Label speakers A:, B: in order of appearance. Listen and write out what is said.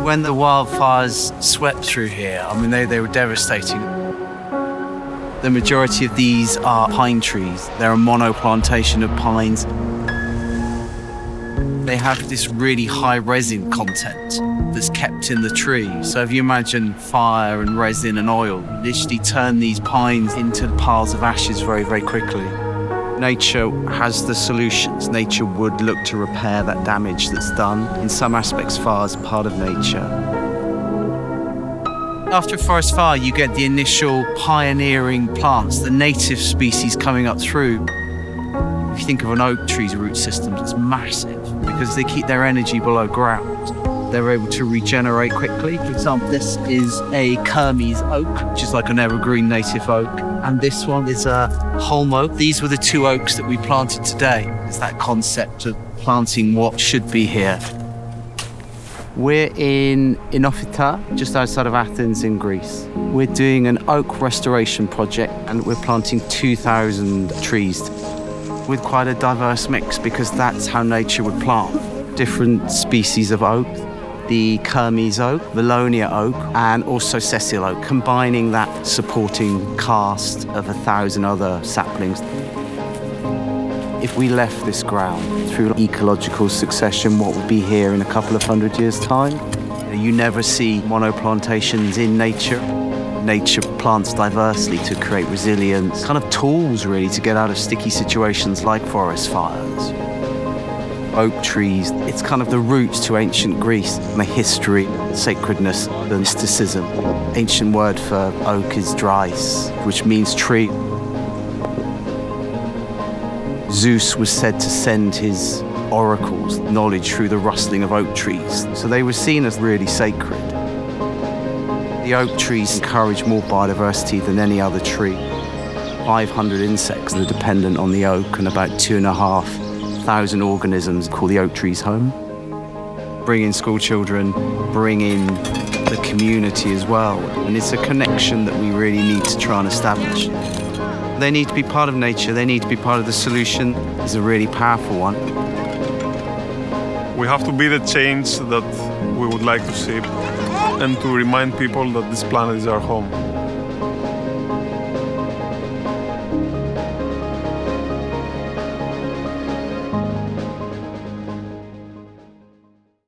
A: When the wildfires swept through here, I mean, they were devastating. The majority of these are pine trees. They're a monoplantation of pines. They have this really high resin content that's kept in the tree. So if you imagine fire and resin and oil, literally turn these pines into piles of ashes very, very quickly. Nature has the solutions. Nature would look to repair that damage that's done. In some aspects, fire is part of nature. After a forest fire, you get the initial pioneering plants, the native species coming up through. If you think of an oak tree's root system, it's massive because they keep their energy below ground. They're able to regenerate quickly. For example, this is a Kermes oak, which is like an evergreen native oak. And this one is a holm oak. These were the two oaks that we planted today. It's that concept of planting what should be here. We're in Inofita, just outside of Athens in Greece. We're doing an oak restoration project and we're planting 2,000 trees with quite a diverse mix because that's how nature would plant. Different species of oak, the Kermes oak, Valonia oak, and also sessile oak, combining that supporting cast of 1,000 other saplings. If we left this ground through ecological succession, what would be here in a couple of 100 years' time? You never see monoplantations in nature. Nature plants diversely to create resilience, kind of tools really to get out of sticky situations like forest fires. Oak trees, it's kind of the roots to ancient Greece, the history, sacredness, the mysticism. Ancient word for oak is drais, which means tree. Zeus was said to send his oracles, knowledge through the rustling of oak trees. So they were seen as really sacred. The oak trees encourage more biodiversity than any other tree. 500 insects that are dependent on the oak and about 2,500 organisms call the oak trees home. Bring in school children, bring in the community as well. And it's a connection that we really need to try and establish. They need to be part of nature, they need to be part of the solution. It's a really powerful one.
B: We have to be the change that we would like to see and to remind people that this planet is our home.